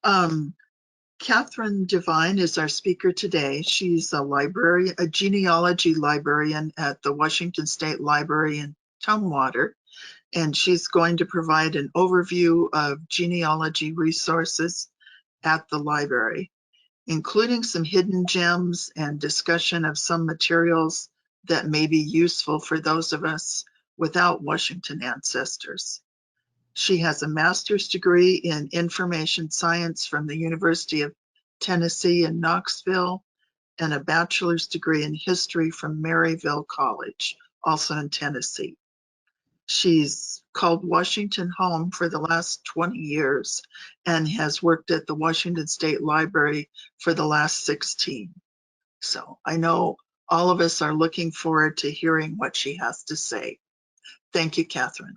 Um, Catherine Devine is our speaker today. She's a genealogy librarian at the Washington State Library in Tumwater, and she's going to provide an overview of genealogy resources at the library, including some hidden gems and discussion of some materials that may be useful for those of us without Washington ancestors. She has a master's degree in information science from the University of Tennessee in Knoxville and a bachelor's degree in history from Maryville College, also in Tennessee. She's called Washington home for the last 20 years and has worked at the Washington State Library for the last 16. So I know all of us are looking forward to hearing what she has to say. Thank you, Catherine.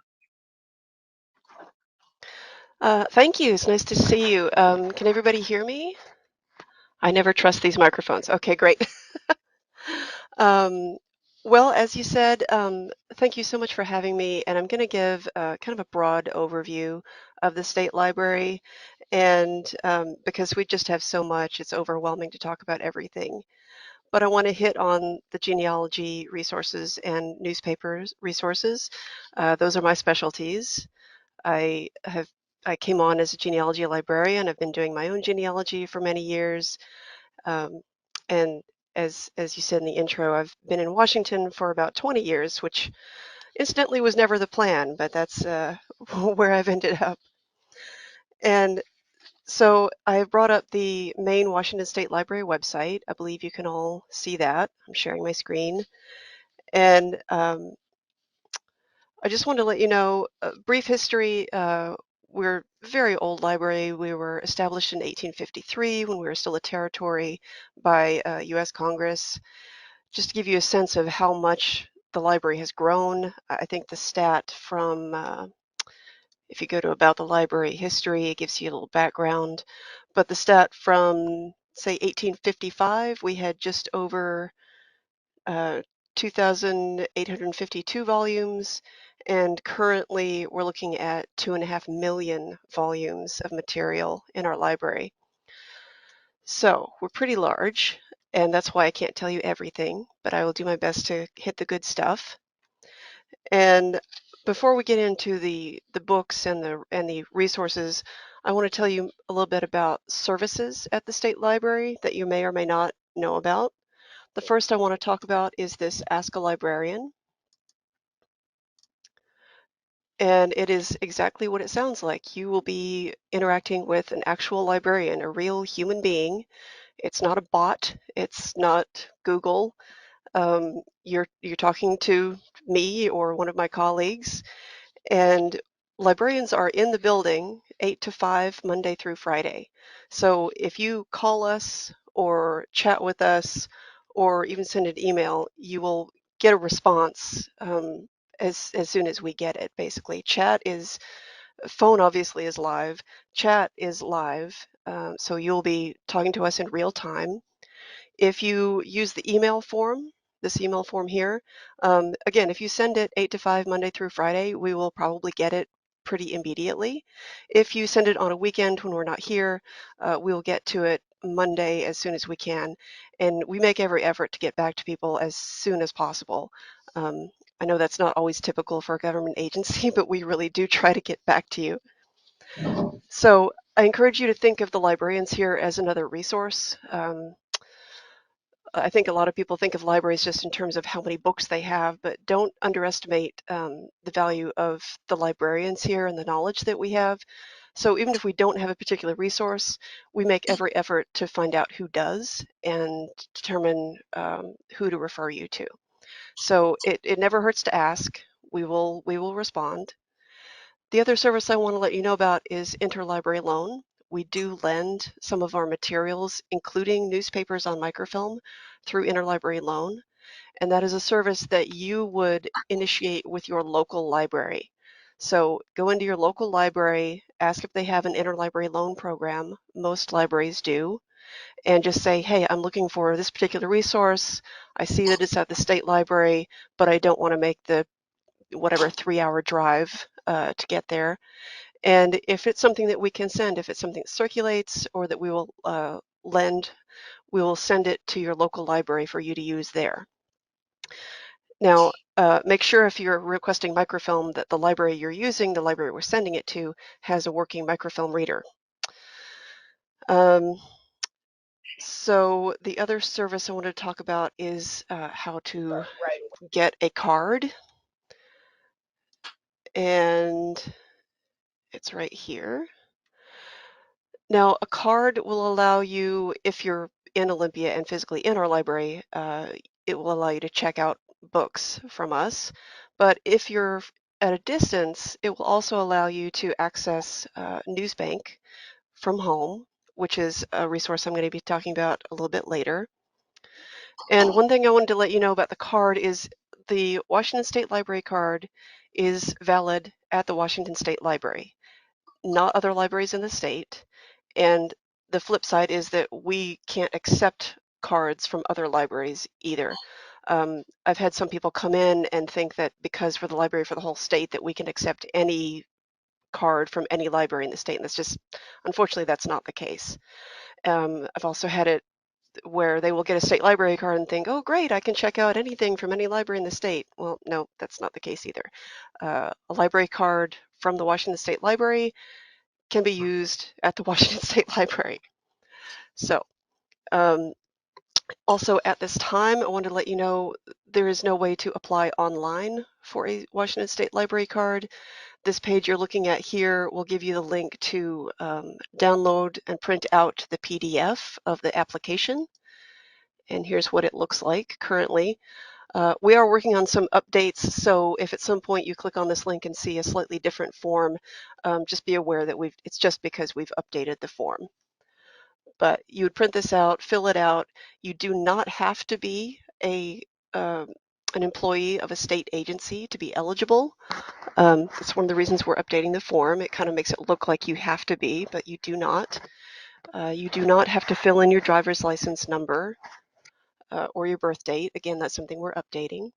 Thank you. It's nice to see you. Can everybody hear me? I never trust these microphones. Okay, great. um, well, as you said, thank you so much for having me. And I'm going to give kind of a broad overview of the State Library. And because we just have so much, it's overwhelming to talk about everything. But I want to hit on the genealogy resources and newspapers resources. Those are my specialties. I have I came on as a genealogy librarian. I've been doing my own genealogy for many years. Um, and as you said in the intro, I've been in Washington for about 20 years, which incidentally was never the plan, but that's where I've ended up. And so I brought up the main Washington State Library website. I believe you can all see that. I'm sharing my screen. And I just want to let you know, brief history, we're a very old library. We were established in 1853 when we were still a territory by US Congress. Just to give you a sense of how much the library has grown, I think the stat from, if you go to About the Library History, it gives you a little background. But the stat from, say, 1855, we had just over 2,852 volumes, and currently we're looking at 2.5 million volumes of material in our library. So we're pretty large, and that's why I can't tell you everything, but I will do my best to hit the good stuff. And before we get into the books and the resources, I want to tell you a little bit about services at the State Library that you may or may not know about. The first I want to talk about is this Ask a Librarian. And it is exactly what it sounds like. You will be interacting with an actual librarian, a real human being. It's not a bot. It's not Google. You're talking to me or one of my colleagues, and librarians are in the building 8 to 5 Monday through Friday. So if you call us or chat with us or even send an email, you will get a response as soon as we get it. Basically, phone obviously is live, chat is live, so you'll be talking to us in real time. If you use the email form, this email form here, again, if you send it 8 to 5 Monday through Friday, we will probably get it pretty immediately. If you send it on a weekend when we're not here, we'll get to it Monday as soon as we can. And we make every effort to get back to people as soon as possible. I know that's not always typical for a government agency, but we really do try to get back to you. So I encourage you to think of the librarians here as another resource. I think a lot of people think of libraries just in terms of how many books they have, but don't underestimate the value of the librarians here and the knowledge that we have. So even if we don't have a particular resource, we make every effort to find out who does and determine who to refer you to. So it never hurts to ask. We will respond. The other service I want to let you know about is interlibrary loan. We do lend some of our materials, including newspapers on microfilm, through interlibrary loan. And that is a service that you would initiate with your local library. So go into your local library, ask if they have an interlibrary loan program. Most libraries do. And just say, hey, I'm looking for this particular resource. I see that it's at the state library, but I don't want to make the whatever 3-hour drive to get there. And if it's something that we can send, if it's something that circulates or that we will lend, we will send it to your local library for you to use there. Now, make sure if you're requesting microfilm that the library you're using, the library we're sending it to, has a working microfilm reader. So the other service I want to talk about is how to get a card. And it's right here. Now, a card will allow you, if you're in Olympia and physically in our library, it will allow you to check out books from us. But if you're at a distance, it will also allow you to access Newsbank from home, which is a resource I'm going to be talking about a little bit later. And one thing I wanted to let you know about the card is the Washington State Library card is valid at the Washington State Library, not other libraries in the state. And the flip side is that we can't accept cards from other libraries either. I've had some people come in and think that because we're the library for the whole state that we can accept any card from any library in the state, and that's just, unfortunately, that's not the case. I've also had it where they will get a state library card and think, oh, great, I can check out anything from any library in the state. Well, no, that's not the case either. A library card from the Washington State Library can be used at the Washington State Library. So also at this time, I want to let you know there is no way to apply online for a Washington State Library card. This page you're looking at here will give you the link to download and print out the PDF of the application. And here's what it looks like currently. We are working on some updates, so if at some point you click on this link and see a slightly different form, just be aware that it's just because we've updated the form. But you would print this out, fill it out. You do not have to be an employee of a state agency to be eligible. That's one of the reasons we're updating the form. It kind of makes it look like you have to be, but you do not. You do not have to fill in your driver's license number or your birth date. Again, that's something we're updating.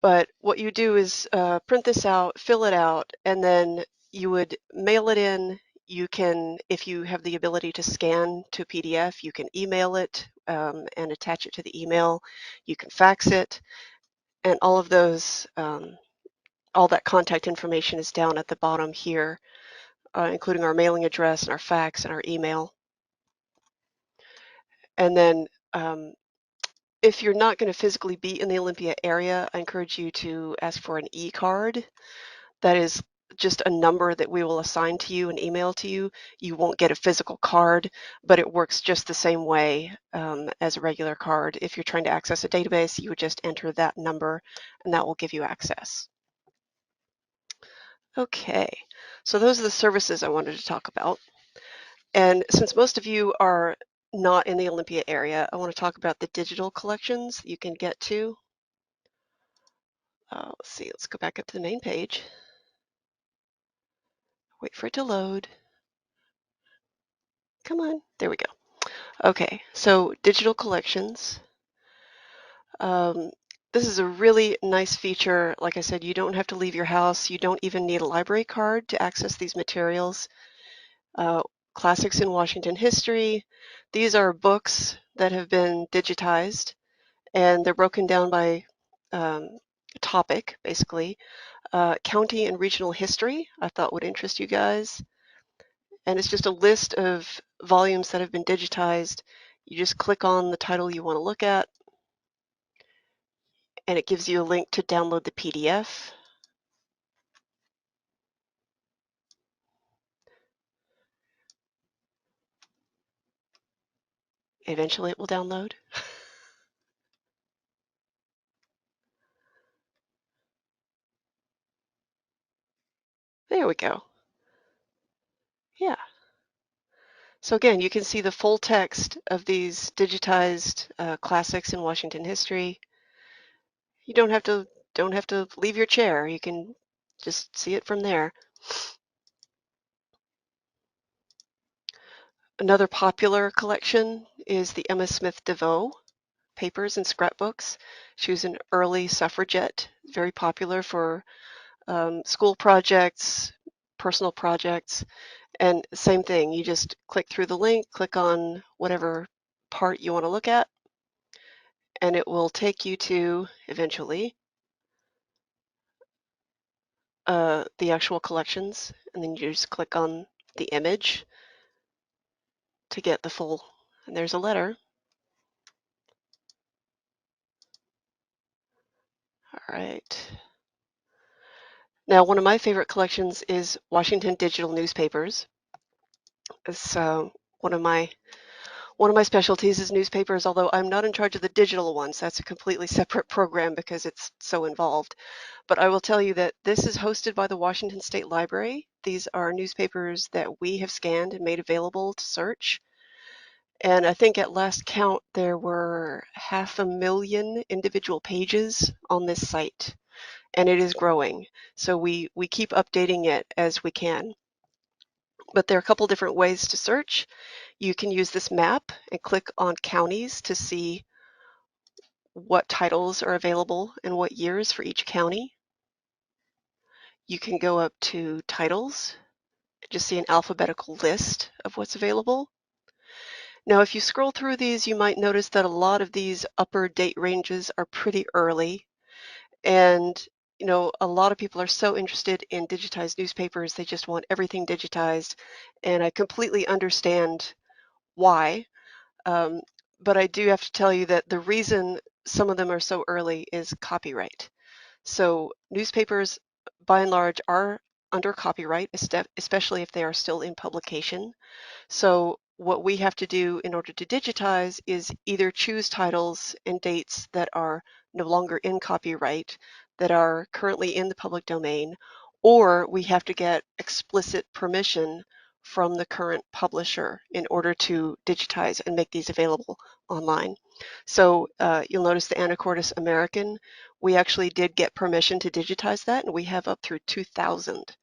But what you do is print this out, fill it out, and then you would mail it in. You can, if you have the ability to scan to PDF, you can email it and attach it to the email. You can fax it, and all of those, all that contact information is down at the bottom here, including our mailing address and our fax and our email. And then if you're not going to physically be in the Olympia area, I encourage you to ask for an e-card. That is just a number that we will assign to you and email to you. You won't get a physical card, but it works just the same way as a regular card. If you're trying to access a database, you would just enter that number and that will give you access. Okay, so those are the services I wanted to talk about. And since most of you are not in the Olympia area, I want to talk about the digital collections you can get to. Let's see, let's go back up to the main page. Wait for it to load. Come on, there we go. Okay, so digital collections. This is a really nice feature. Like I said, you don't have to leave your house. You don't even need a library card to access these materials. Classics in Washington History. These are books that have been digitized, and they're broken down by topic, basically. County and regional history, I thought would interest you guys. And it's just a list of volumes that have been digitized. You just click on the title you want to look at, and it gives you a link to download the PDF. Eventually it will download. There we go. Yeah. So again, you can see the full text of these digitized classics in Washington history. You don't have to leave your chair. You can just see it from there. Another popular collection is the Emma Smith DeVoe papers and scrapbooks. She was an early suffragette, very popular for school projects, personal projects. And same thing, you just click through the link, click on whatever part you want to look at, and it will take you to, eventually, the actual collections. And then you just click on the image to get the full, and there's a letter. All right. Now, one of my favorite collections is Washington Digital Newspapers. It's one of my specialties is newspapers, although I'm not in charge of the digital ones. That's a completely separate program because it's so involved. But I will tell you that this is hosted by the Washington State Library. These are newspapers that we have scanned and made available to search. And I think at last count, there were 500,000 individual pages on this site, and it is growing. So we keep updating it as we can. But there are a couple different ways to search. You can use this map and click on counties to see what titles are available and what years for each county. You can go up to titles, just see an alphabetical list of what's available. Now, if you scroll through these, you might notice that a lot of these upper date ranges are pretty early. And, a lot of people are so interested in digitized newspapers, they just want everything digitized. And I completely understand why. Um, but I do have to tell you that the reason some of them are so early is copyright. So newspapers, by and large, are under copyright, especially if they are still in publication. So what we have to do in order to digitize is either choose titles and dates that are no longer in copyright, that are currently in the public domain, or we have to get explicit permission from the current publisher in order to digitize and make these available online. So you'll notice the Anacortes American, we actually did get permission to digitize that, and we have up through 2,000.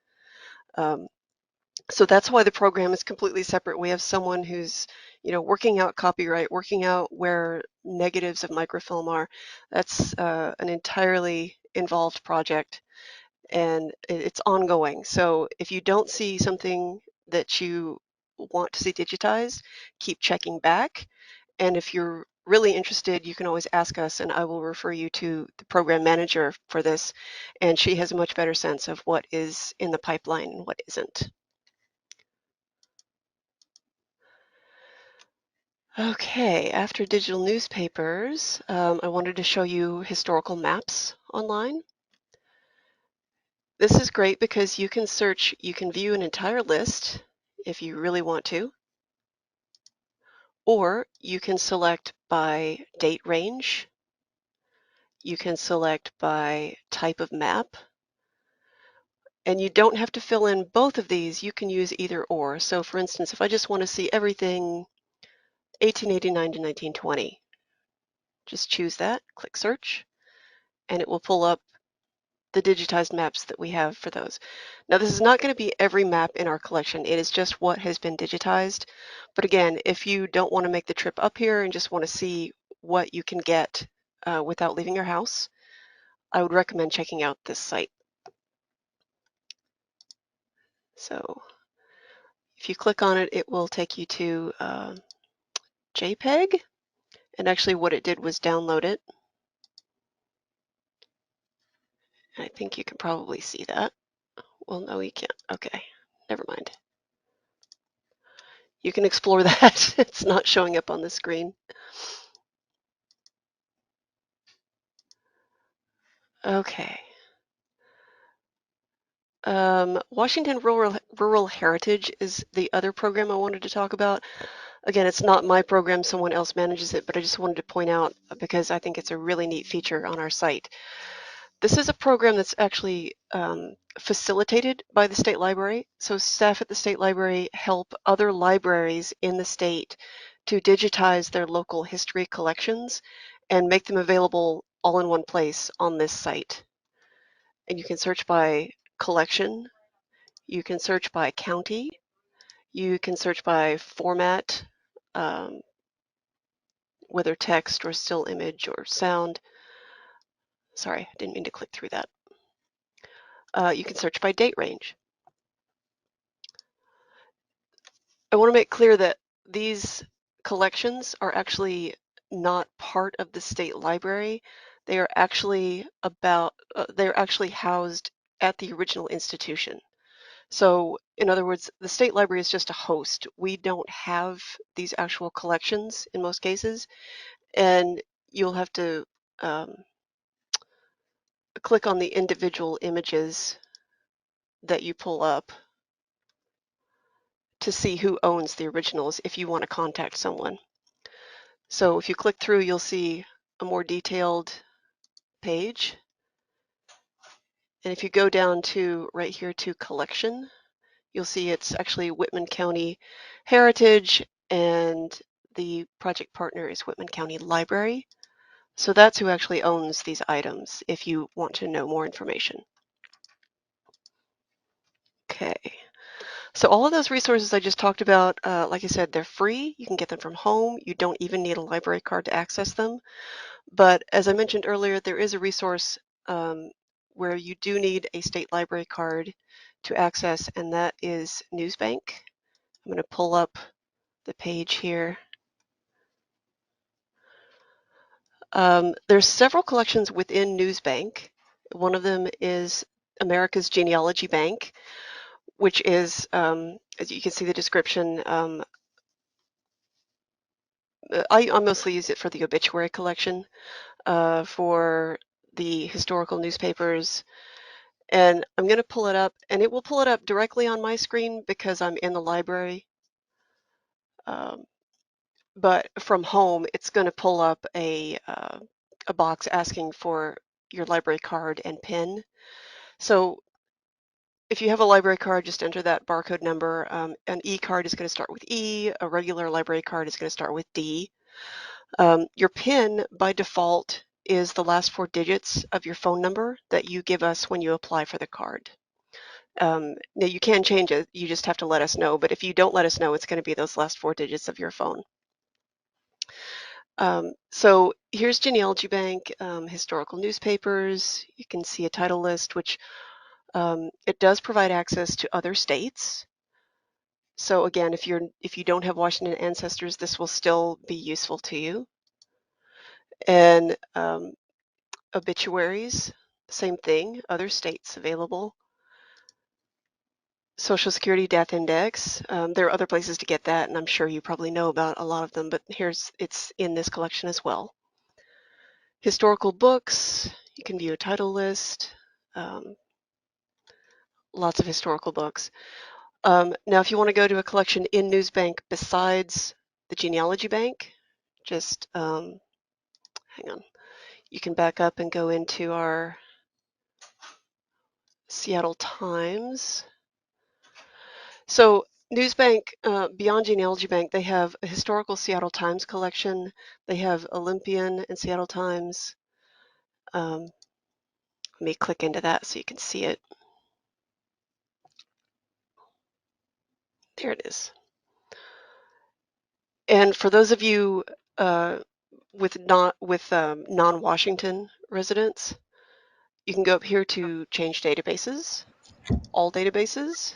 So that's why the program is completely separate. We have someone who's, working out copyright, working out where negatives of microfilm are. That's an entirely involved project, and it's ongoing. So if you don't see something that you want to see digitized, keep checking back. And if you're really interested, you can always ask us, and I will refer you to the program manager for this. And she has a much better sense of what is in the pipeline and what isn't. Okay, after digital newspapers, I wanted to show you historical maps online. This is great because you can search, you can view an entire list if you really want to, or you can select by date range, you can select by type of map, and you don't have to fill in both of these, you can use either or. So for instance, if I just want to see everything 1889 to 1920, just choose that, click search, and it will pull up the digitized maps that we have for those. Now, this is not going to be every map in our collection. It is just what has been digitized. But again, if you don't want to make the trip up here and just want to see what you can get without leaving your house, I would recommend checking out this site. So if you click on it, it will take you to JPEG. And actually what it did was download it. I think you can probably see that. Well, no, you can't. Okay, never mind. You can explore that. It's not showing up on the screen. Okay. Washington Rural Heritage is the other program I wanted to talk about. Again, it's not my program, someone else manages it, but I just wanted to point out because I think it's a really neat feature on our site. This is a program that's actually facilitated by the state library. So staff at the state library help other libraries in the state to digitize their local history collections and make them available all in one place on this site. And you can search by collection, you can search by county, you can search by format, um, whether text or still image or sound. Sorry, I didn't mean to click through that. You can search by date range. I want to make clear that these collections are actually not part of the state library. They are actually they're actually housed at the original institution. So in other words, the state library is just a host. We don't have these actual collections in most cases, and you'll have to um, click on the individual images that you pull up to see who owns the originals if you want to contact someone. So if you click through, you'll see a more detailed page. And if you go down to right here to collection, you'll see it's actually Whitman County Heritage, and the project partner is Whitman County Library. So that's who actually owns these items if you want to know more information. Okay, so all of those resources I just talked about, like I said, they're free. You can get them from home. You don't even need a library card to access them. But as I mentioned earlier, there is a resource where you do need a state library card to access, and that is Newsbank. I'm going to pull up the page here. There's several collections within Newsbank. One of them is America's Genealogy Bank, which is, as you can see the description, I mostly use it for the obituary collection, for the historical newspapers. And I'm going to pull it up, and it will pull it up directly on my screen because I'm in the library. But from home, it's going to pull up a box asking for your library card and PIN. So if you have a library card, just enter that barcode number. An e-card is going to start with E. A regular library card is going to start with D. Your PIN, by default, is the last 4 digits of your phone number that you give us when you apply for the card. Now you can change it, you just have to let us know, but if you don't let us know, it's going to be those last 4 digits of your phone. So here's Genealogy Bank, historical newspapers. You can see a title list, which it does provide access to other states. So again, if you don't have Washington ancestors, this will still be useful to you. And obituaries, same thing, other states available. Social Security Death Index. There are other places to get that, and I'm sure you probably know about a lot of them, but it's in this collection as well. Historical books, you can view a title list, lots of historical books. Now, if you want to go to a collection in Newsbank besides the Genealogy Bank, just hang on. You can back up and go into our Seattle Times. So Newsbank, beyond Genealogy Bank, they have a historical Seattle Times collection. They have Olympian and Seattle Times. Let me click into that so you can see it. There it is. And for those of you with non-Washington residents, you can go up here to change databases, all databases.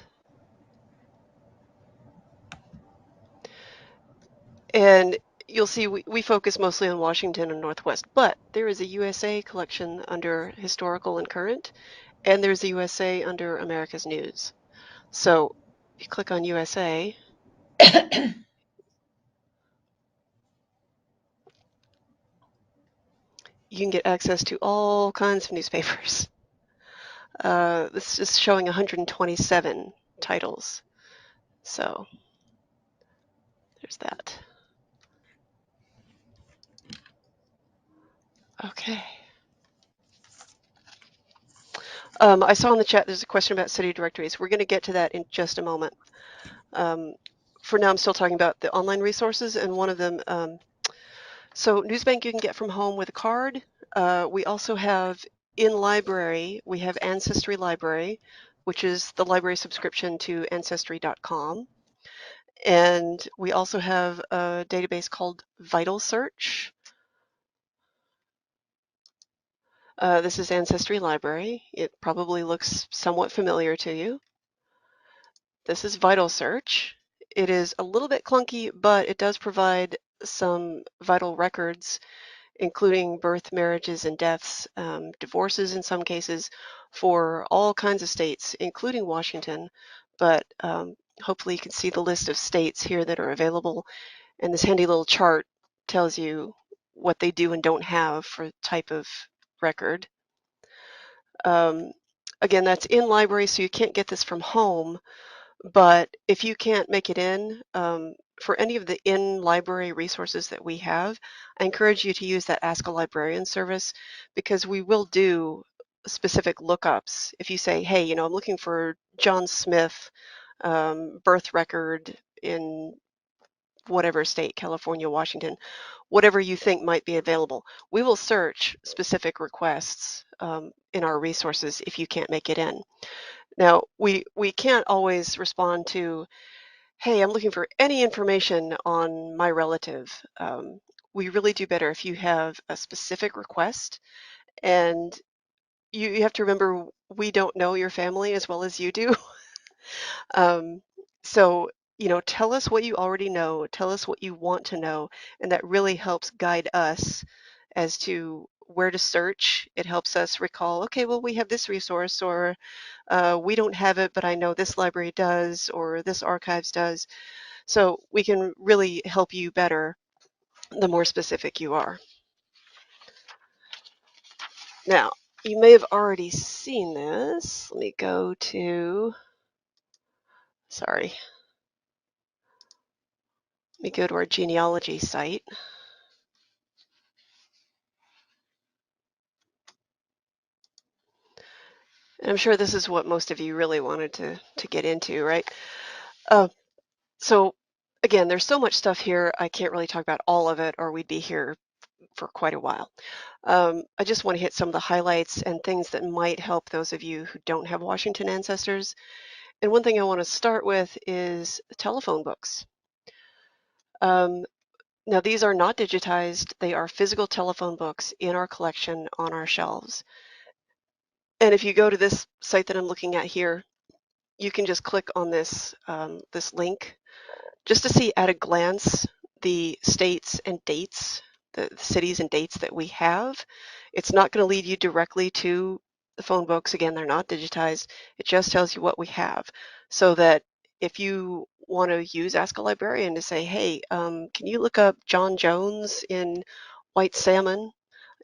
And you'll see we focus mostly on Washington and Northwest, but there is a USA collection under historical and current, and there's a USA under America's News. So if you click on USA, you can get access to all kinds of newspapers. This is showing 127 titles. So there's that. Okay. I saw in the chat there's a question about city directories. We're going to get to that in just a moment. For now, I'm still talking about the online resources, and one of them, so Newsbank you can get from home with a card. We also have in library, we have Ancestry Library, which is the library subscription to Ancestry.com. And we also have a database called Vital Search. This is Ancestry Library. It probably looks somewhat familiar to you. This is Vital Search. It is a little bit clunky, but it does provide some vital records, including birth, marriages, and deaths, divorces in some cases, for all kinds of states, including Washington. But hopefully you can see the list of states here that are available. And this handy little chart tells you what they do and don't have for type of record. Um, Again, that's in library, so you can't get this from home. But if you can't make it in, for any of the in-library resources that we have, I encourage you to use that Ask a Librarian service, because we will do specific lookups. If you say, hey, I'm looking for John Smith birth record in whatever state, California, Washington, whatever you think might be available, we will search specific requests in our resources if you can't make it in. Now, we can't always respond to, hey, I'm looking for any information on my relative. We really do better if you have a specific request, and you have to remember we don't know your family as well as you do. um, so, tell us what you already know, tell us what you want to know, and that really helps guide us as to where to search. It helps us recall, okay, well, we have this resource, or we don't have it, but I know this library does, or this archives does. So we can really help you better the more specific you are. Now, you may have already seen this. Let me go to, sorry, let me go to our genealogy site. And I'm sure this is what most of you really wanted to get into, right? Uh, so again, there's so much stuff here, I can't really talk about all of it, or we'd be here for quite a while. I just want to hit some of the highlights and things that might help those of you who don't have Washington ancestors. And one thing I want to start with is telephone books. Now, these are not digitized. They are physical telephone books in our collection on our shelves. And if you go to this site that I'm looking at here, you can just click on this link just to see at a glance the states and dates, the cities and dates that we have. It's not going to lead you directly to the phone books. Again, they're not digitized. It just tells you what we have, so that if you want to use Ask a Librarian to say, hey, can you look up John Jones in White Salmon?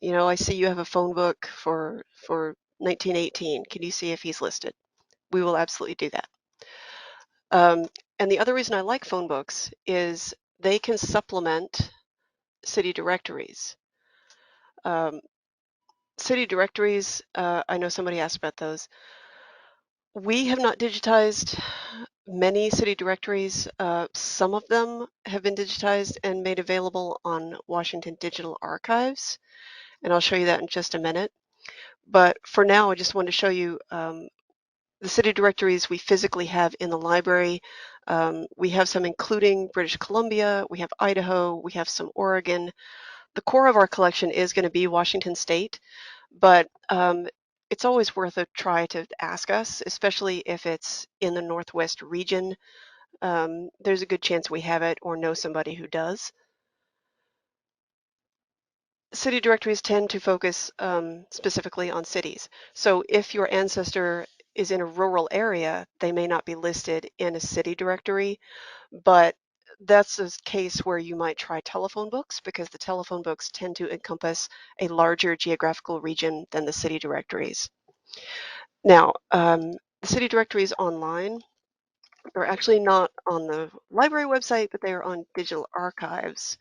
I see you have a phone book for 1918. Can you see if he's listed? We will absolutely do that. And the other reason I like phone books is they can supplement city directories. Um, City directories, I know somebody asked about those. We have not digitized many city directories. Some of them have been digitized and made available on Washington Digital Archives, and I'll show you that in just a minute. But for now, I just wanted to show you the city directories we physically have in the library. We have some including British Columbia, we have Idaho, we have some Oregon. The core of our collection is going to be Washington State, but it's always worth a try to ask us, especially if it's in the Northwest region. There's a good chance we have it or know somebody who does. City directories tend to focus specifically on cities. So if your ancestor is in a rural area, they may not be listed in a city directory, but that's a case where you might try telephone books, because the telephone books tend to encompass a larger geographical region than the city directories. Now, the city directories online are actually not on the library website, but they are on digital archives,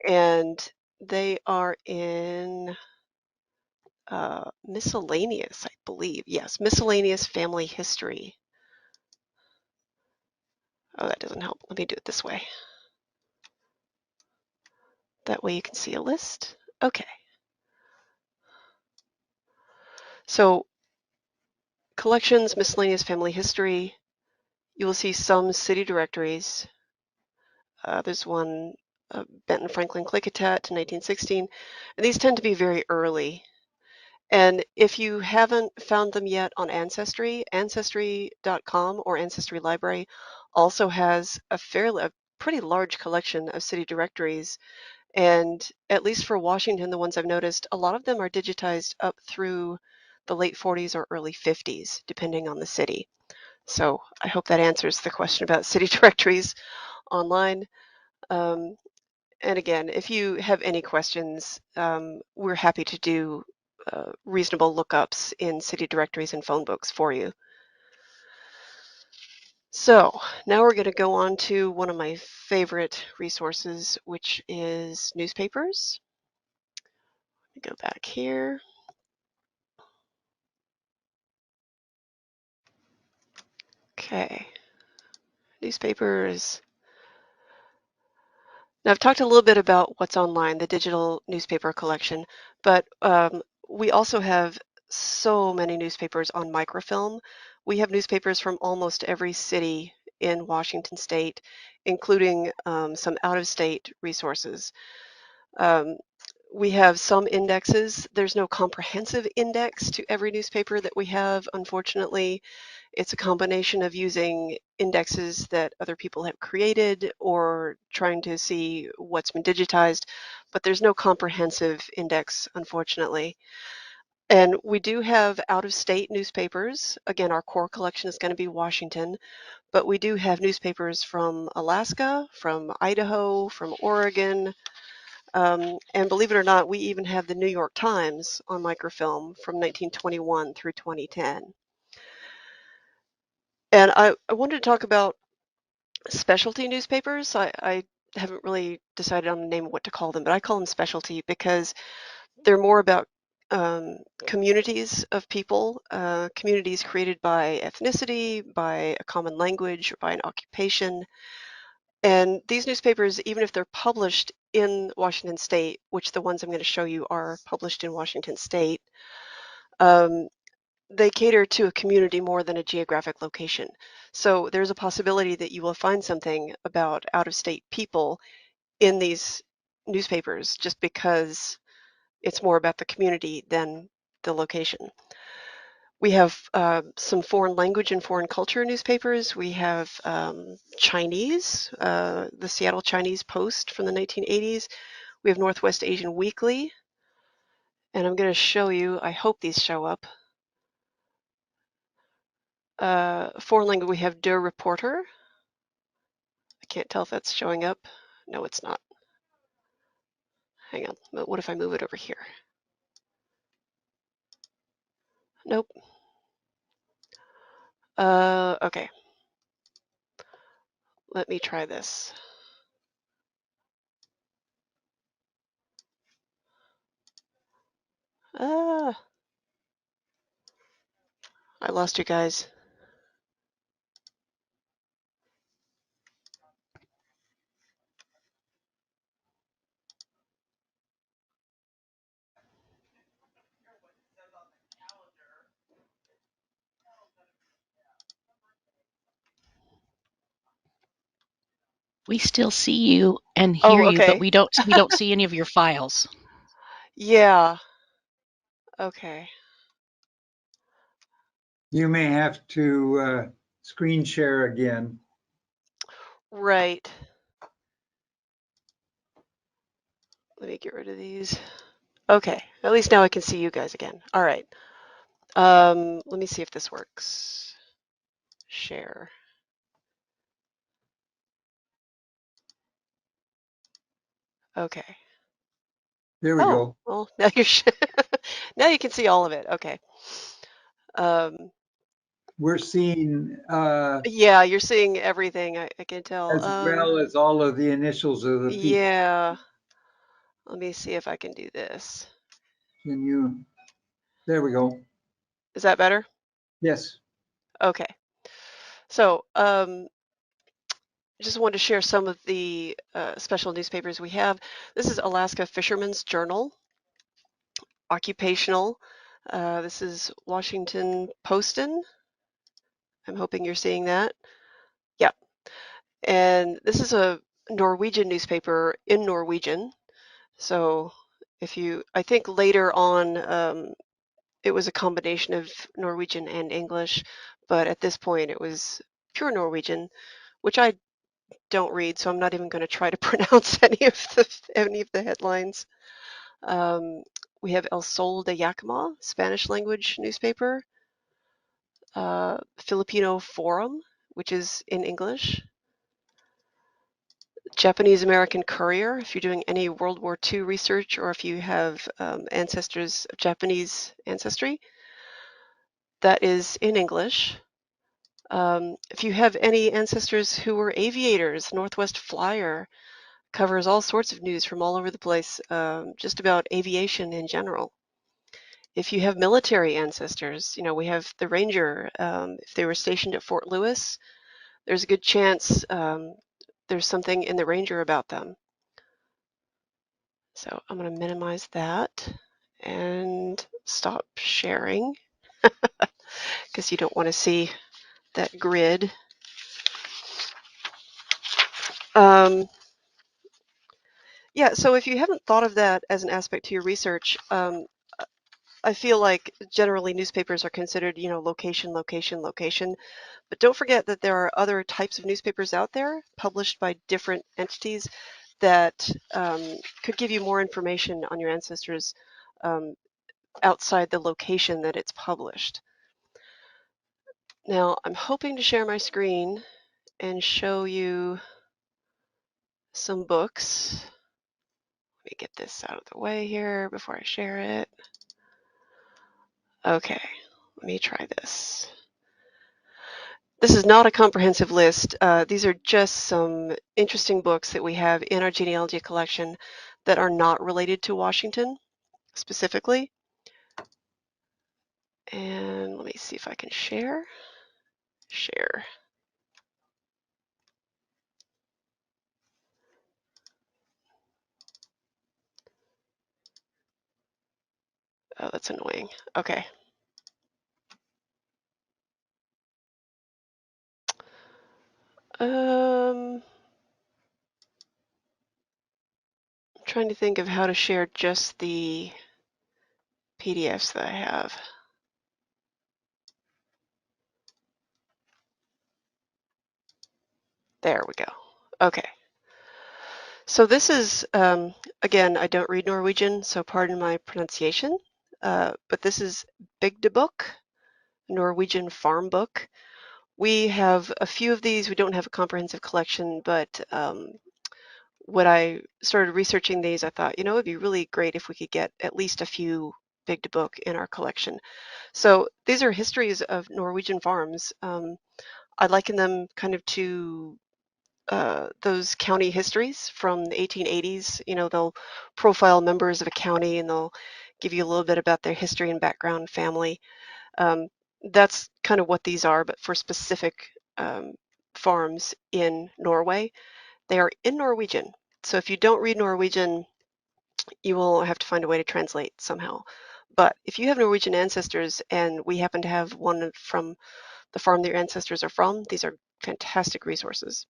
and they are in miscellaneous, I believe. Yes, miscellaneous family history. Oh, that doesn't help. Let me do it this way. That way you can see a list. Okay. So collections, miscellaneous family history, you will see some city directories. There's one, Benton Franklin Klickitat to 1916. And these tend to be very early. And if you haven't found them yet on Ancestry, Ancestry.com or Ancestry Library also has a pretty large collection of city directories. And at least for Washington, the ones I've noticed, a lot of them are digitized up through the late 40s or early 50s, depending on the city. So I hope that answers the question about city directories online. Um, and again, if you have any questions, we're happy to do reasonable lookups in city directories and phone books for you. So now we're going to go on to one of my favorite resources, which is newspapers. Let me go back here. Okay, newspapers. Now, I've talked a little bit about what's online, the digital newspaper collection, but we also have so many newspapers on microfilm. We have newspapers from almost every city in Washington state, including some out-of-state resources. Um, we have some indexes. There's no comprehensive index to every newspaper that we have, unfortunately. It's a combination of using indexes that other people have created or trying to see what's been digitized, but there's no comprehensive index, unfortunately. And we do have out-of-state newspapers. Again, our core collection is going to be Washington, but we do have newspapers from Alaska, from Idaho, from Oregon, and believe it or not, we even have the New York Times on microfilm from 1921 through 2010. And I wanted to talk about specialty newspapers. I haven't really decided on the name of what to call them, but I call them specialty because they're more about communities of people, communities created by ethnicity, by a common language, or by an occupation. And these newspapers, even if they're published in Washington State, which the ones I'm going to show you are published in Washington State, um, they cater to a community more than a geographic location. So there's a possibility that you will find something about out-of-state people in these newspapers just because it's more about the community than the location. We have some foreign language and foreign culture newspapers. We have Chinese, the Seattle Chinese Post from the 1980s. We have Northwest Asian Weekly. And I'm going to show you, I hope these show up. Foreign language, we have Der Reporter. I can't tell if that's showing up. No, it's not. Hang on. What if I move it over here? Nope. Okay. Let me try this. I lost you guys. We still see you and hear Oh, you, but okay. we don't see any of your files. Yeah. Okay. You may have to screen share again. Right. Let me get rid of these. Okay. At least now I can see you guys again. All right. Let me see if this works. Share. Okay. There we Oh, go. well, now you're now you can see all of it. Okay. We're seeing Yeah, you're seeing everything. I can tell. as well as all of the initials of the people. Yeah. Let me see if I can do this. Can you? There we go. Is that better? Yes. Okay. So, just wanted to share some of the special newspapers we have. This is Alaska Fisherman's Journal, occupational. This is Washington Postin. I'm hoping you're seeing that. Yep. And this is a Norwegian newspaper in Norwegian. So if you, I think later on, it was a combination of Norwegian and English, but at this point it was pure Norwegian. which I don't read, so I'm not even going to try to pronounce any of the headlines. We have El Sol de Yakima, Spanish language newspaper. Filipino Forum, which is in English. Japanese American Courier, if you're doing any World War II research or if you have ancestors of Japanese ancestry, that is in English. If you have any ancestors who were aviators, Northwest Flyer covers all sorts of news from all over the place, just about aviation in general. If you have military ancestors, you know, we have the Ranger. If they were stationed at Fort Lewis, there's a good chance there's something in the Ranger about them. So I'm going to minimize that and stop sharing because you don't want to see that grid. Yeah, so if you haven't thought of that as an aspect to your research, I feel like generally newspapers are considered, you know, location, location, location. But don't forget that there are other types of newspapers out there published by different entities that could give you more information on your ancestors outside the location that it's published. Now, I'm hoping to share my screen and show you some books. Let me get this out of the way here before I share it. Okay, let me try this. This is not a comprehensive list. These are just some interesting books that we have in our genealogy collection that are not related to Washington specifically. And let me see if I can share. Share. Oh, that's annoying. Okay. I'm trying to think of how to share just the PDFs that I have. There we go. Okay. So this is, again, I don't read Norwegian, so pardon my pronunciation, but this is Bygdebok, Norwegian farm book. We have a few of these. We don't have a comprehensive collection, but when I started researching these, I thought, you know, it'd be really great if we could get at least a few Bygdebok in our collection. So these are histories of Norwegian farms. I liken them kind of to those county histories from the 1880s. You know, they'll profile members of a county and they'll give you a little bit about their history and background, family. That's kind of what these are, but for specific farms in Norway. They are in Norwegian. So if you don't read Norwegian, you will have to find a way to translate somehow. But if you have Norwegian ancestors and we happen to have one from the farm that your ancestors are from, these are fantastic resources.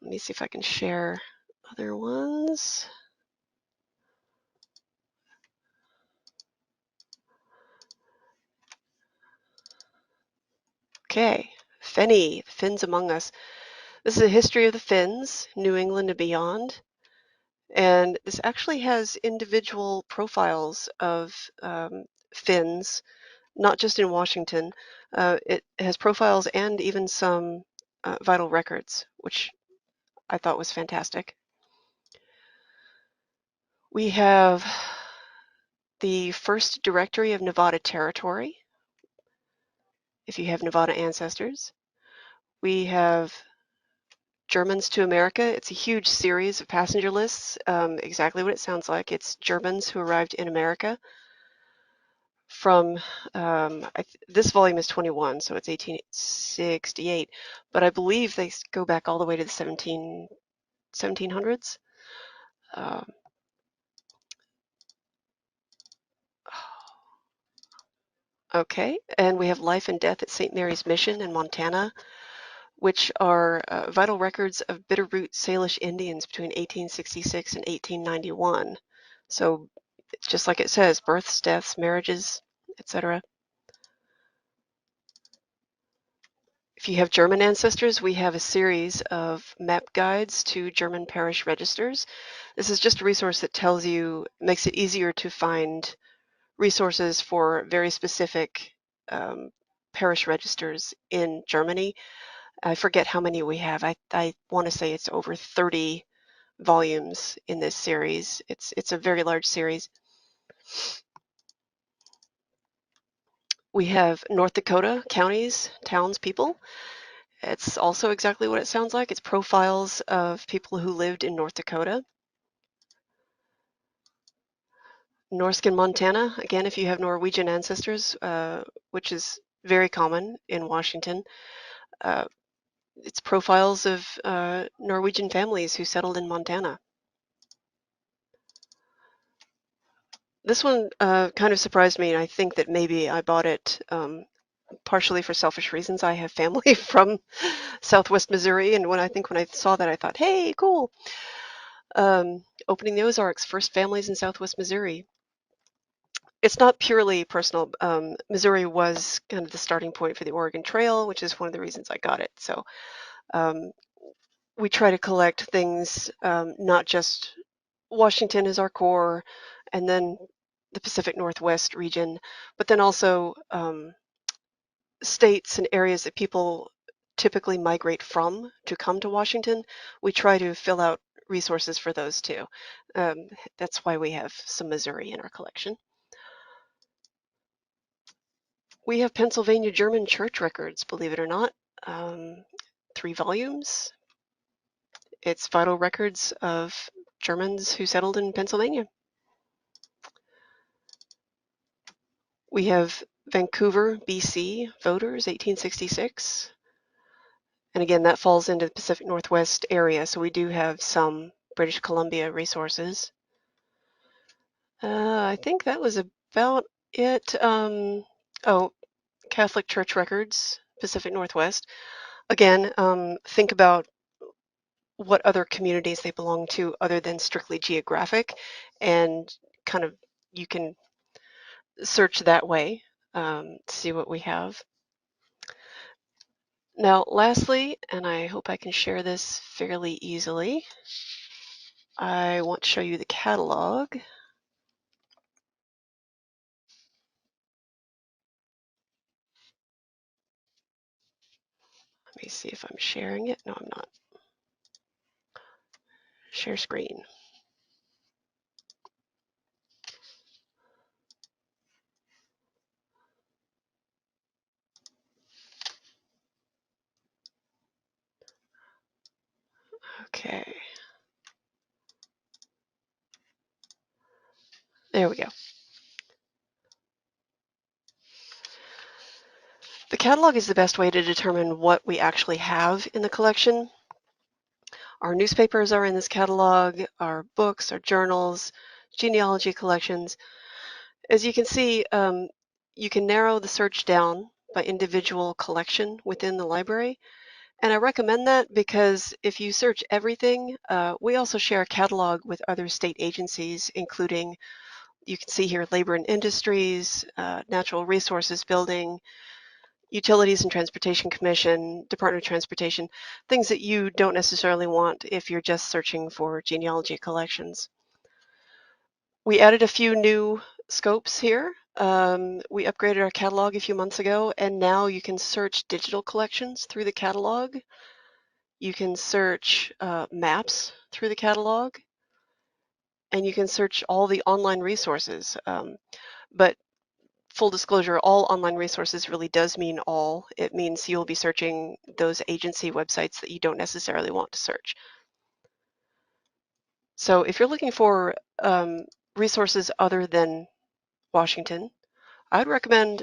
Let me see if I can share other ones. Okay, Fenny, Finns Among Us. This is a history of the Finns, New England and beyond. And this actually has individual profiles of Finns, not just in Washington. It has profiles and even some vital records, which I thought was fantastic. We have the first directory of Nevada Territory, if you have Nevada ancestors. We have Germans to America. It's a huge series of passenger lists, exactly what it sounds like. It's Germans who arrived in America from, this volume is 21, so it's 1868, but I believe they go back all the way to the 1700s. Okay, and we have Life and Death at St. Mary's Mission in Montana, which are vital records of Bitterroot Salish Indians between 1866 and 1891. So just like it says, births, deaths, marriages, etc. If you have German ancestors, we have a series of map guides to German parish registers. This is just a resource that tells you, makes it easier to find resources for very specific parish registers in Germany. I forget how many we have. I want to say it's over 30 volumes in this series. It's a very large series. We have North Dakota counties, towns, people. It's also exactly what it sounds like. It's profiles of people who lived in North Dakota. Norskin, Montana, again, if you have Norwegian ancestors, which is very common in Washington. It's profiles of Norwegian families who settled in Montana. This one kind of surprised me, and I think that maybe I bought it partially for selfish reasons. I have family from Southwest Missouri, and when I saw that, I thought, hey, cool. Opening the Ozarks, first families in Southwest Missouri. It's not purely personal. Missouri was kind of the starting point for the Oregon Trail, which is one of the reasons I got it. So um, we try to collect things, not just Washington is our core, and then the Pacific Northwest region, but then also states and areas that people typically migrate from to come to Washington. We try to fill out resources for those too. That's why we have some Missouri in our collection. We have Pennsylvania German church records, believe it or not. 3 volumes. It's vital records of Germans who settled in Pennsylvania. We have Vancouver, BC voters, 1866. And again, that falls into the Pacific Northwest area, so we do have some British Columbia resources. I think that was about it. Oh, Catholic Church records, Pacific Northwest. Again, think about what other communities they belong to other than strictly geographic, and kind of you can search that way, see what we have. Now, lastly, and I hope I can share this fairly easily, I want to show you the catalog. Let me see if I'm sharing it. No, I'm not. Share screen. Okay. There we go. The catalog is the best way to determine what we actually have in the collection. Our newspapers are in this catalog, our books, our journals, genealogy collections. As you can see, you can narrow the search down by individual collection within the library. And I recommend that because if you search everything, we also share a catalog with other state agencies, including, you can see here, Labor and Industries, Natural Resources Building, Utilities and Transportation Commission, Department of Transportation, things that you don't necessarily want if you're just searching for genealogy collections. We added a few new scopes here. We upgraded our catalog a few months ago, and now you can search digital collections through the catalog. You can search maps through the catalog, and you can search all the online resources. But full disclosure, all online resources really does mean all. It means you'll be searching those agency websites that you don't necessarily want to search. So if you're looking for resources other than Washington, I would recommend,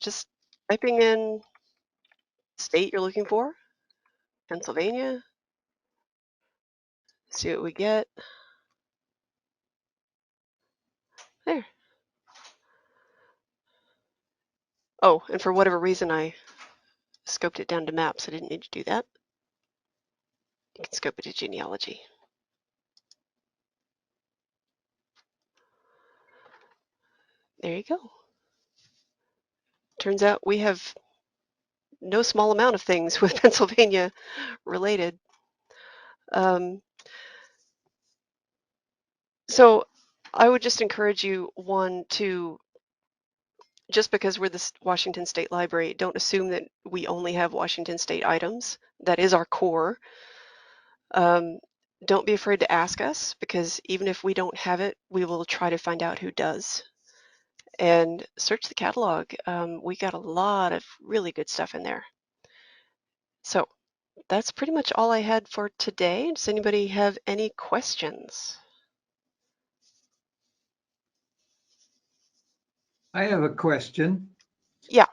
just typing in state you're looking for, Pennsylvania, see what we get. There. Oh, and for whatever reason, I scoped it down to maps. I didn't need to do that. You can scope it to genealogy. There you go. Turns out we have no small amount of things with Pennsylvania related. So I would just encourage you, one, to, just because we're the Washington State Library, don't assume that we only have Washington State items. That is our core. Don't be afraid to ask us, because even if we don't have it, we will try to find out who does. And search the catalog. We got a lot of really good stuff in there. So that's pretty much all I had for today. Does anybody have any questions? I have a question. Yeah.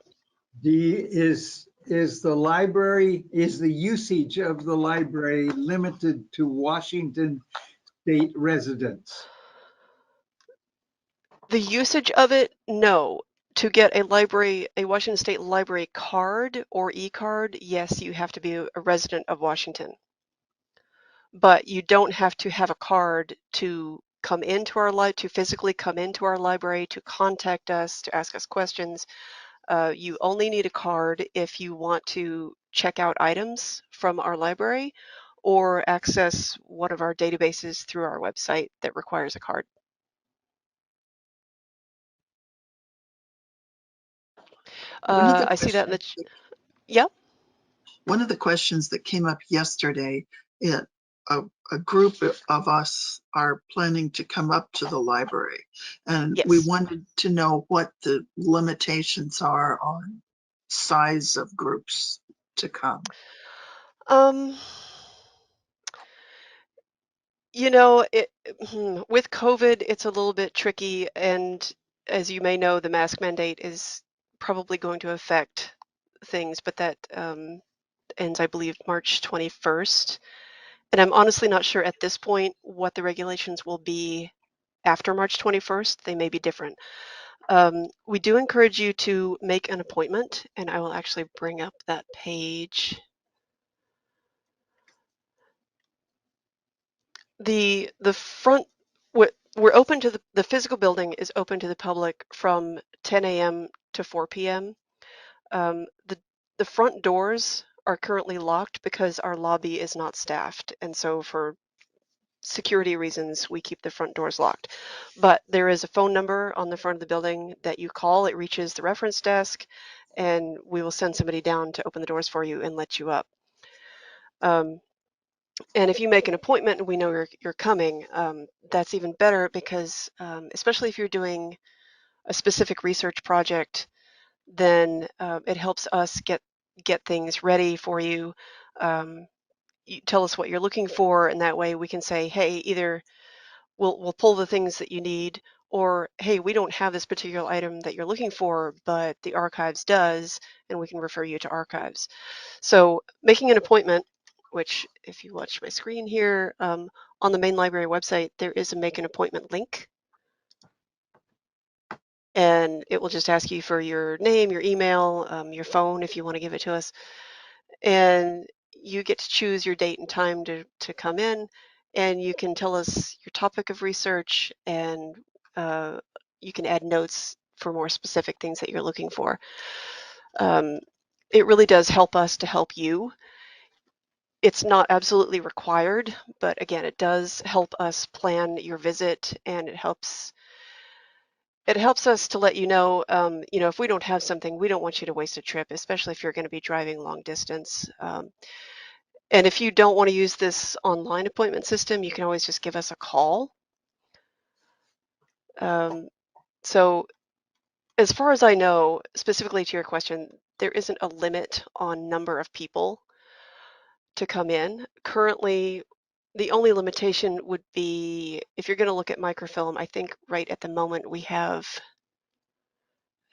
Is the usage of the library limited to Washington State residents? The usage of it, no. To get a Washington State Library card or e-card, yes, you have to be a resident of Washington. But you don't have to have a card to come into our to physically come into our library, to contact us, to ask us questions. You only need a card if you want to check out items from our library or access one of our databases through our website that requires a card. One of the I see that in the, questions, yeah. one of the questions that came up yesterday, it, a group of us are planning to come up to the library, and we Yes. wanted to know what the limitations are on size of groups to come. Um, you know, with COVID, it's a little bit tricky, and as you may know, the mask mandate is probably going to affect things, but that ends, I believe, March 21st. And I'm honestly not sure at this point what the regulations will be after March 21st. They may be different. We do encourage you to make an appointment, and I will actually bring up that page. The front, we're open to the physical building is open to the public from 10 a.m. to 4 p.m. The front doors are currently locked because our lobby is not staffed, and so for security reasons, we keep the front doors locked. But there is a phone number on the front of the building that you call. It reaches the reference desk, and we will send somebody down to open the doors for you and let you up. And if you make an appointment and we know you're coming, that's even better, because especially if you're doing a specific research project, then it helps us get things ready for you. You tell us what you're looking for, and that way we can say, hey, either we'll pull the things that you need, or hey, we don't have this particular item that you're looking for, but the archives does, and we can refer you to archives. So making an appointment, which if you watch my screen here, on the main library website, there is a make an appointment link, and it will just ask you for your name, your email, your phone if you want to give it to us, and you get to choose your date and time to come in, and you can tell us your topic of research, and you can add notes for more specific things that you're looking for. It really does help us to help you. It's not absolutely required, but again, it does help us plan your visit, and it helps us to let you know, if we don't have something, we don't want you to waste a trip, especially if you're going to be driving long distance. And if you don't want to use this online appointment system, you can always just give us a call. So as far as I know, specifically to your question, there isn't a limit on number of people to come in. Currently, the only limitation would be if you're going to look at microfilm. I think right at the moment we have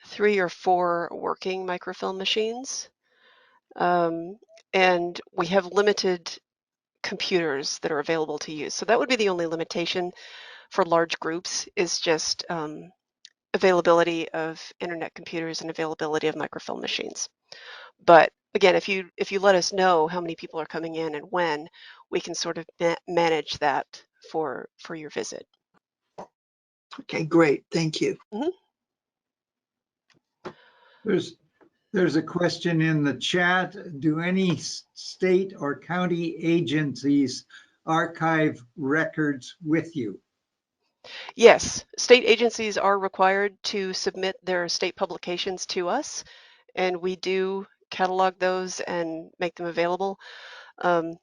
3 or 4 working microfilm machines, and we have limited computers that are available to use. So that would be the only limitation for large groups, is just availability of internet computers and availability of microfilm machines. But again, if you let us know how many people are coming in and when, we can sort of manage that for your visit. Okay, great. Thank you. Mhm. There's There's a question in the chat. Do any state or county agencies archive records with you? Yes, state agencies are required to submit their state publications to us, and we do catalog those and make them available. Um,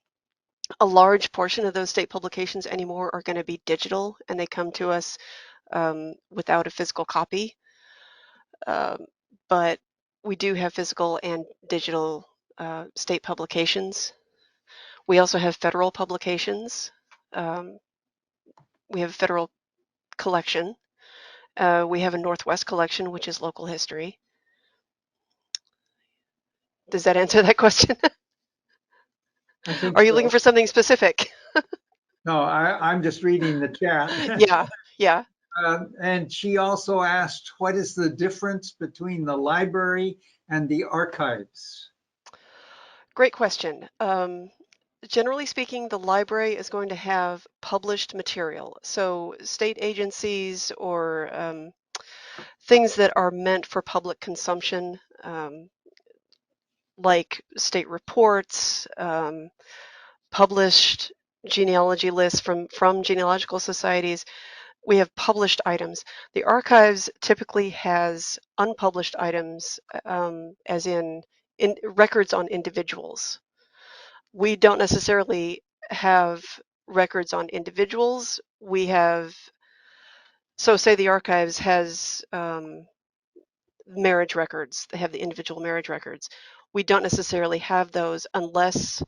a large portion of those state publications anymore are going to be digital, and they come to us without a physical copy. But we do have physical and digital state publications. We also have federal publications. Um, we have a federal collection. We have a Northwest collection, which is local history. Does that answer that question? I think Are you looking so. for something specific? No, I'm just reading the chat. Yeah, yeah. And she also asked, what is the difference between the library and the archives? Great question. Generally speaking, the library is going to have published material. So state agencies or things that are meant for public consumption, like state reports, published genealogy lists from genealogical societies. We have published items. The archives typically has unpublished items, as in records on individuals. We don't necessarily have records on individuals. We have, so say the archives has marriage records. They have the individual marriage records. We don't necessarily have those unless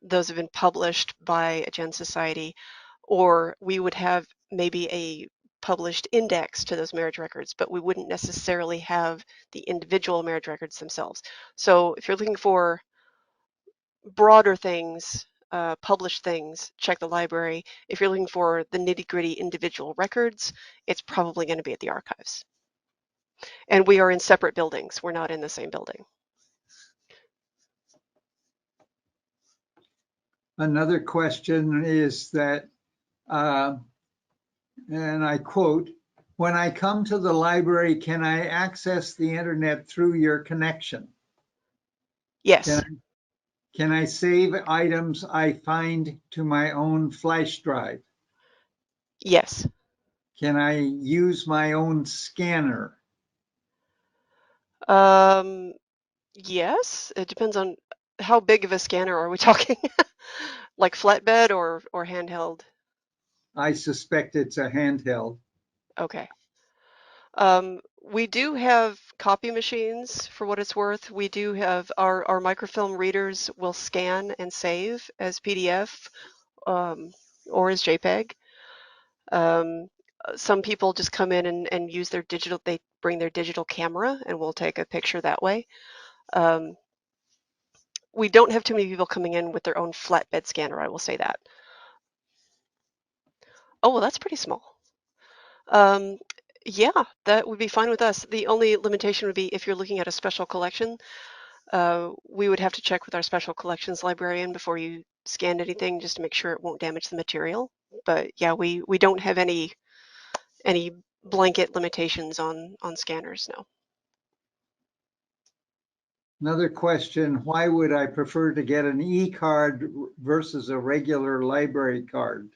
those have been published by a Gen Society, or we would have maybe a published index to those marriage records, but we wouldn't necessarily have the individual marriage records themselves. So if you're looking for broader things, published things, check the library. If you're looking for the nitty-gritty individual records, it's probably going to be at the archives. And we are in separate buildings. We're not in the same building. Another question is that, and I quote, when I come to the library, can I access the internet through your connection? Yes. Can I save items I find to my own flash drive? Yes. Can I use my own scanner? Yes. It depends on how big of a scanner are we talking? Like flatbed or handheld? I suspect it's a handheld. Okay. We do have copy machines for what it's worth. We do have our microfilm readers will scan and save as PDF or as JPEG. Some people just come in and use their digital, they bring their digital camera and we'll take a picture that way. We don't have too many people coming in with their own flatbed scanner, I will say that. Oh, well, that's pretty small. Yeah, that would be fine with us. The only limitation would be if you're looking at a special collection, we would have to check with our special collections librarian before you scanned anything just to make sure it won't damage the material. But yeah, we don't have any blanket limitations on scanners, no. Another question, why would I prefer to get an e-card versus a regular library card?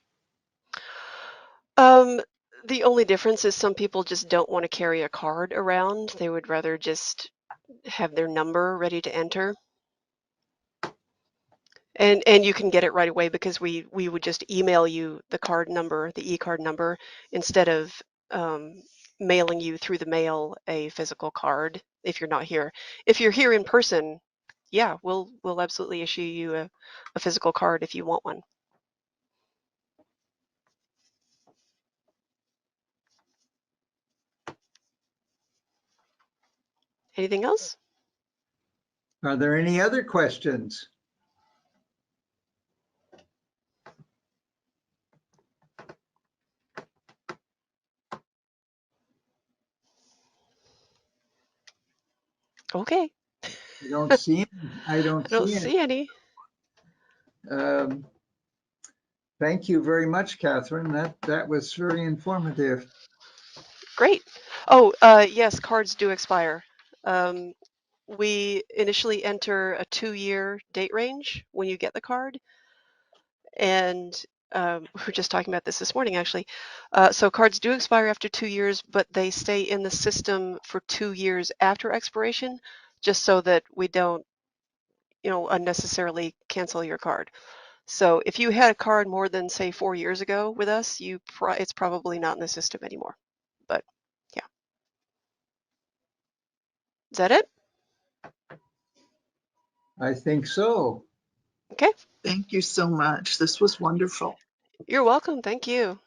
Um, the only difference is some people just don't want to carry a card around. They would rather just have their number ready to enter. And you can get it right away because we would just email you the card number, the e-card number, instead of mailing you through the mail a physical card if you're not here. If you're here in person, yeah, we'll absolutely issue you a physical card if you want one. Anything else? Are there any other questions? Okay, I don't see any. I I don't don't see any. see any. Thank you very much, Catherine. That was very informative. Great. Oh, yes, cards do expire. Um, we initially enter a 2-year date range when you get the card. And we were just talking about this morning, actually. So cards do expire after 2 years, but they stay in the system for 2 years after expiration, just so that we don't, unnecessarily cancel your card. So if you had a card more than, say, 4 years ago with us, it's probably not in the system anymore. But yeah. Is that it? I think so. Okay. Thank you so much. This was wonderful. You're welcome. Thank you.